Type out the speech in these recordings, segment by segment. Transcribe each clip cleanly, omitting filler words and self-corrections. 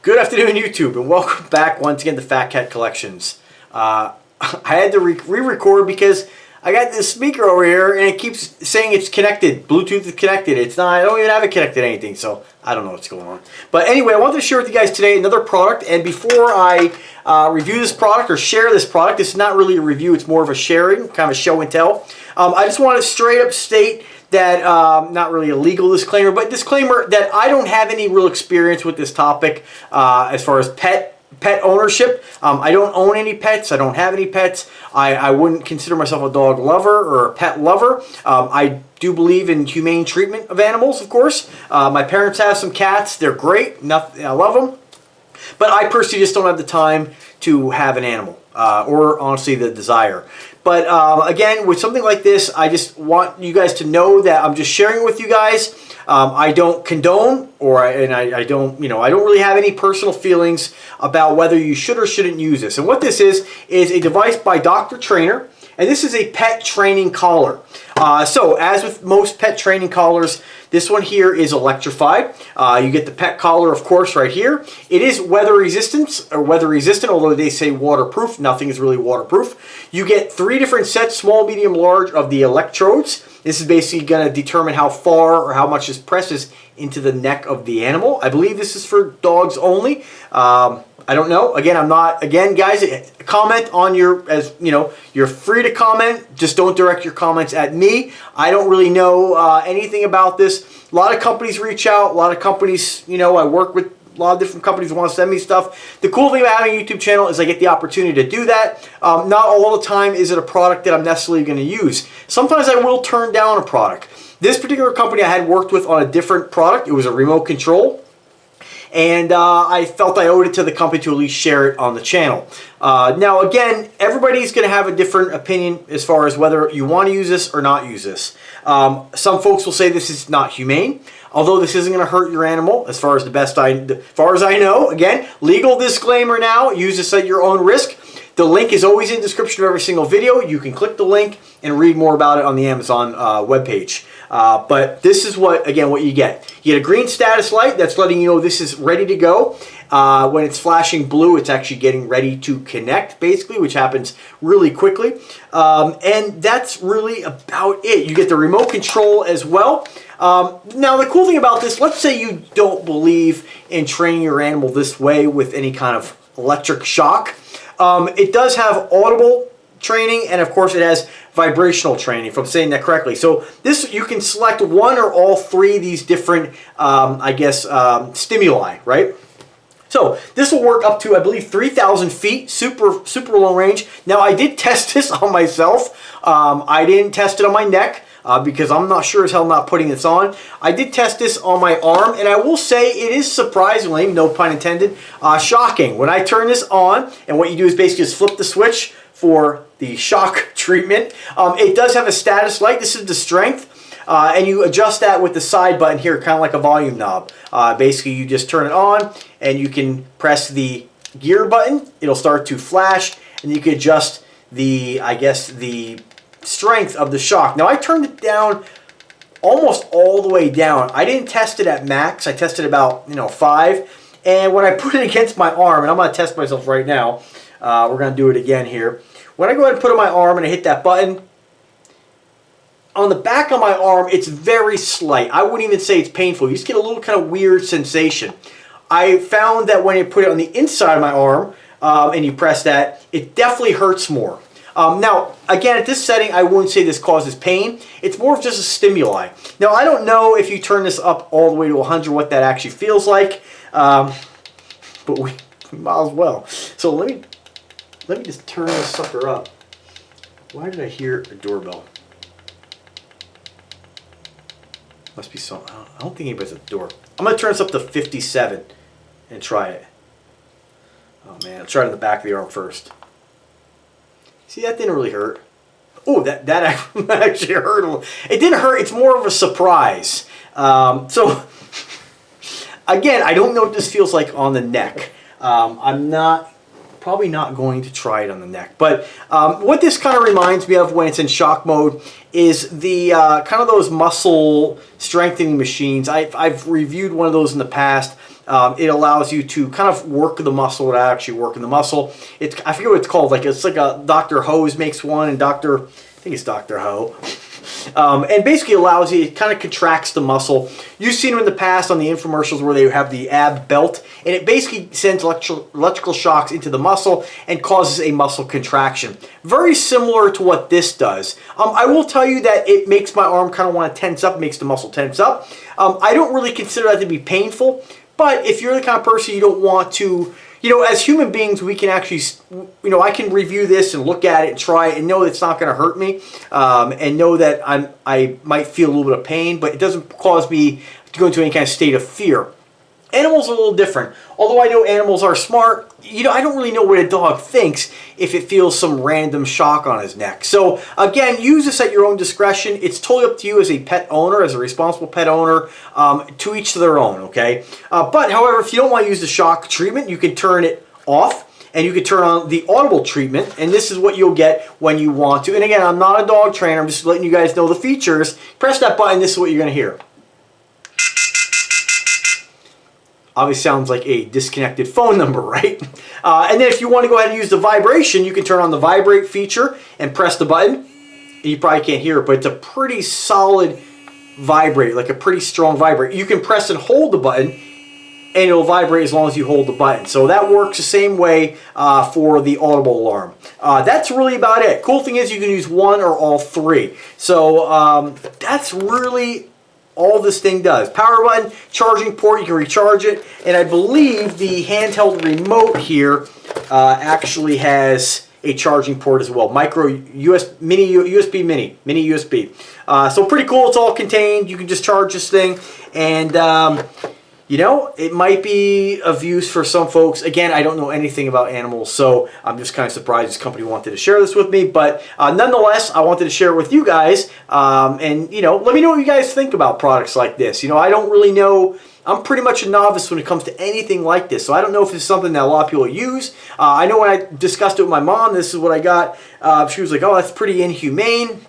Good afternoon, YouTube, and welcome back once again to Fat Cat Collections. I had to re-record because I got this speaker over here and it keeps saying it's connected. Bluetooth is connected. It's not. I don't even have it connected to anything, so I don't know what's going on. But anyway, I wanted to share with you guys today another product. And before I review this product or share this product, this is not really a review. It's more of a sharing, kind of a show and tell. I just want to straight up state that, not really a legal disclaimer, but disclaimer that I don't have any real experience with this topic as far as pet ownership. I don't own any pets. I don't have any pets. I wouldn't consider myself a dog lover or a pet lover. I do believe in humane treatment of animals, of course. My parents have some cats. They're great. I love them. But I personally just don't have the time to have an animal or honestly the desire. But again, with something like this, I just want you guys to know that I'm just sharing with you guys. I don't condone, I don't really have any personal feelings about whether you should or shouldn't use this. And what this is a device by Dr. Trainer, and this is a pet training collar. So as with most pet training collars, this one here is electrified. You get the pet collar, of course, right here. It is weather resistant, although they say waterproof. Nothing is really waterproof. You get 3 different sets, small, medium, large, of the electrodes. This is basically going to determine how far or how much this presses into the neck of the animal. I believe this is for dogs only. I don't know. Again, guys, comment on you're free to comment. Just don't direct your comments at me. I don't really know anything about this. A lot of companies reach out. A lot of companies, I work with a lot of different companies want to send me stuff. The cool thing about having a YouTube channel is I get the opportunity to do that. Not all the time is it a product that I'm necessarily going to use. Sometimes I will turn down a product. This particular company I had worked with on a different product. It was a remote control. And I felt I owed it to the company to at least share it on the channel. Now, again, everybody's going to have a different opinion as far as whether you want to use this or not use this. Some folks will say this is not humane, although this isn't going to hurt your animal as far as I know. Again, legal disclaimer now, use this at your own risk. The link is always in the description of every single video. You can click the link and read more about it on the Amazon webpage. But this is what you get. You get a green status light that's letting you know this is ready to go. When it's flashing blue, it's actually getting ready to connect, basically, which happens really quickly. And that's really about it. You get the remote control as well. Now, the cool thing about this, let's say you don't believe in training your animal this way with any kind of electric shock. It does have Audible Training, and of course it has vibrational training, if I'm saying that correctly. So this, you can select one or all 3 of these different, stimuli, right? So this will work up to, I believe, 3,000 feet, super long range. Now, I did test this on myself. I didn't test it on my neck because I'm not sure as hell not putting this on. I did test this on my arm, and I will say it is surprisingly, no pun intended, shocking. When I turn this on, and what you do is basically just flip the switch for the shock treatment. It does have a status light. This is the strength. And you adjust that with the side button here, kind of like a volume knob. Basically, you just turn it on, and you can press the gear button. It'll start to flash, and you can adjust the strength of the shock. Now, I turned it down almost all the way down. I didn't test it at max. I tested about 5. And when I put it against my arm, and I'm going to test myself right now. We're going to do it again here. When I go ahead and put it on my arm and I hit that button, on the back of my arm, it's very slight. I wouldn't even say it's painful. You just get a little kind of weird sensation. I found that when you put it on the inside of my arm and you press that, it definitely hurts more. Now, again, at this setting, I wouldn't say this causes pain. It's more of just a stimuli. Now, I don't know if you turn this up all the way to 100 what that actually feels like, but we might as well. So let me just turn this sucker up. Why did I hear a doorbell? Must be something. I don't think anybody's at the door. I'm going to turn this up to 57 and try it. Oh man, let's try it on the back of the arm first. See, that didn't really hurt. Oh, that actually hurt a little. It didn't hurt. It's more of a surprise. So, again, I don't know what this feels like on the neck. I'm probably not going to try it on the neck. But what this kind of reminds me of when it's in shock mode is the kind of those muscle strengthening machines. I've reviewed one of those in the past. It allows you to kind of work the muscle without actually working the muscle. I forget what it's called. Like it's like a Dr. Ho's makes one, and I think it's Dr. Ho. And basically allows you, it kind of contracts the muscle. You've seen them in the past on the infomercials where they have the ab belt, and it basically sends electrical shocks into the muscle and causes a muscle contraction. Very similar to what this does. I will tell you that it makes my arm kind of want to tense up, makes the muscle tense up. I don't really consider that to be painful, but if you're the kind of person you don't want to, as human beings, we can actually, I can review this and look at it and try it and know it's not going to hurt me, and know that I might feel a little bit of pain, but it doesn't cause me to go into any kind of state of fear. Animals are a little different. Although I know animals are smart, I don't really know what a dog thinks if it feels some random shock on his neck. So again, use this at your own discretion. It's totally up to you as a pet owner, as a responsible pet owner, to each to their own, okay? But however, if you don't want to use the shock treatment, you can turn it off. And you can turn on the Audible Treatment, and this is what you'll get when you want to. And again, I'm not a dog trainer, I'm just letting you guys know the features. Press that button, this is what you're going to hear. Obviously sounds like a disconnected phone number, right? And then if you want to go ahead and use the vibration, you can turn on the vibrate feature and press the button. And you probably can't hear it, but it's a pretty solid vibrate, like a pretty strong vibrate. You can press and hold the button, and it'll vibrate as long as you hold the button. So that works the same way for the Audible alarm. That's really about it. Cool thing is you can use one or all three. So that's really all this thing does. Power button, charging port, you can recharge it, and I believe the handheld remote here actually has a charging port as well. Micro mini USB. So pretty cool. It's all contained. You can just charge this thing, and it might be of use for some folks. Again, I don't know anything about animals, so I'm just kind of surprised this company wanted to share this with me. But nonetheless, I wanted to share it with you guys. And, let me know what you guys think about products like this. I don't really know. I'm pretty much a novice when it comes to anything like this, so I don't know if it's something that a lot of people use. I know when I discussed it with my mom, this is what I got. She was like, oh, that's pretty inhumane.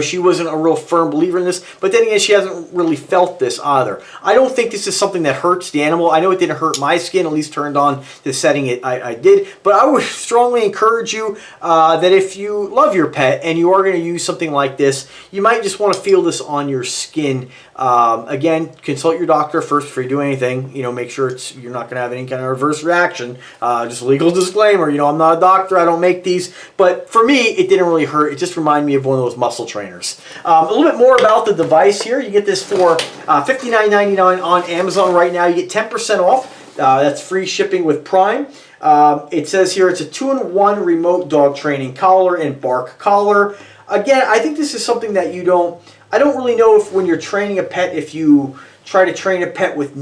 She wasn't a real firm believer in this, but then again, she hasn't really felt this either. I don't think this is something that hurts the animal. I know it didn't hurt my skin, at least turned on the setting I did, but I would strongly encourage you that if you love your pet and you are going to use something like this, you might just want to feel this on your skin. Again, consult your doctor first before you do anything. Make sure you're not going to have any kind of adverse reaction. Just a legal disclaimer, I'm not a doctor, I don't make these, but for me, it didn't really hurt. It just reminded me of one of those muscle trainers. A little bit more about the device here. You get this for $59.99 on Amazon right now. You get 10% off. That's free shipping with Prime. It says here it's a 2-in-1 remote dog training collar and bark collar. Again, I think this is something that I don't really know if when you're training a pet, if you try to train a pet with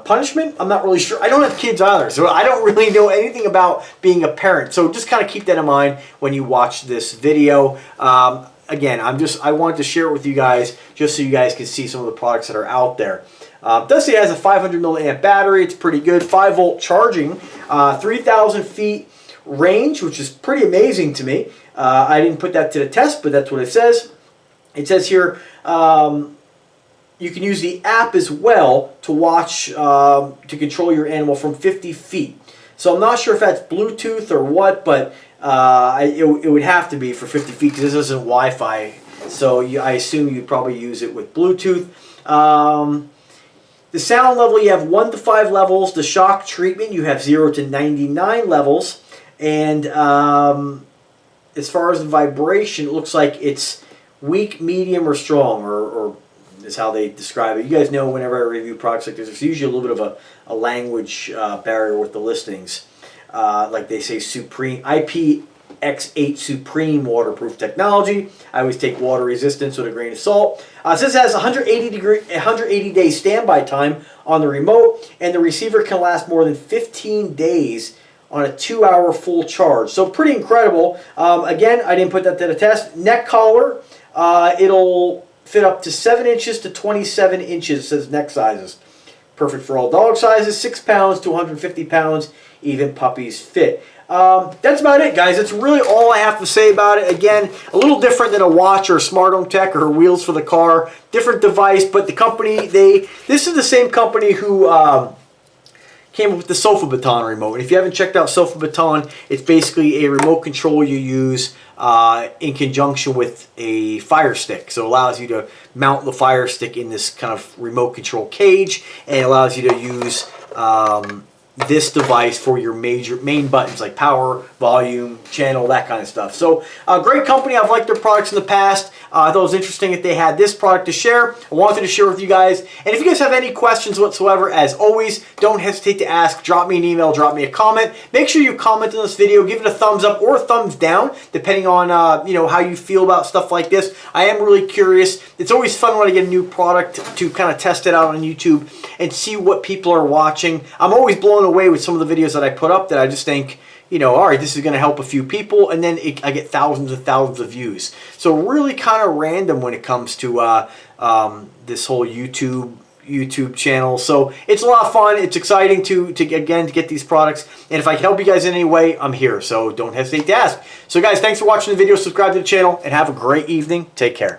punishment. I'm not really sure. I don't have kids either, so I don't really know anything about being a parent. So just kind of keep that in mind when you watch this video. Again, I wanted to share it with you guys just so you guys can see some of the products that are out there. It does say it has a 500 milliamp battery. It's pretty good. 5-volt charging, 3,000 feet range, which is pretty amazing to me. I didn't put that to the test, but that's what it says. It says here you can use the app as well to watch, to control your animal from 50 feet. So I'm not sure if that's Bluetooth or what, but it would have to be for 50 feet because this isn't Wi-Fi. So I assume you'd probably use it with Bluetooth. The sound level, you have 1 to 5 levels. The shock treatment, you have 0 to 99 levels. And as far as the vibration, it looks like it's weak, medium, or strong, or is how they describe it. You guys know whenever I review products like this, there's usually a little bit of a language barrier with the listings. Like they say, Supreme IPX8 Supreme waterproof technology. I always take water resistance with a grain of salt. It says it has 180 day standby time on the remote, and the receiver can last more than 15 days on a 2-hour full charge. So pretty incredible. Again, I didn't put that to the test. Neck collar, it'll fit up to 7 inches to 27 inches. It says neck sizes. Perfect for all dog sizes, 6 pounds to 150 pounds. Even puppies fit. That's about it, guys. That's really all I have to say about it. Again, a little different than a watch or a smart home tech or wheels for the car. Different device, but the company, this is the same company who came up with the Sofa Baton remote. And if you haven't checked out Sofa Baton, it's basically a remote control you use in conjunction with a Fire Stick. So it allows you to mount the Fire Stick in this kind of remote control cage, and it allows you to use this device for your main buttons like power, volume, channel, that kind of stuff. So great company. I've liked their products in the past. I thought it was interesting that they had this product to share. I wanted to share with you guys. And if you guys have any questions whatsoever, as always, don't hesitate to ask. Drop me an email, drop me a comment. Make sure you comment on this video, give it a thumbs up or a thumbs down, depending on you know, how you feel about stuff like this. I am really curious. It's always fun when I get a new product to kind of test it out on YouTube and see what people are watching. I'm always blown away with some of the videos that I put up that I just think, you know, all right, this is going to help a few people, and then I get thousands and thousands of views. So really kind of random when it comes to this whole YouTube channel. So it's a lot of fun. It's exciting to get these products. And if I can help you guys in any way, I'm here. So don't hesitate to ask. So guys, thanks for watching the video. Subscribe to the channel and have a great evening. Take care.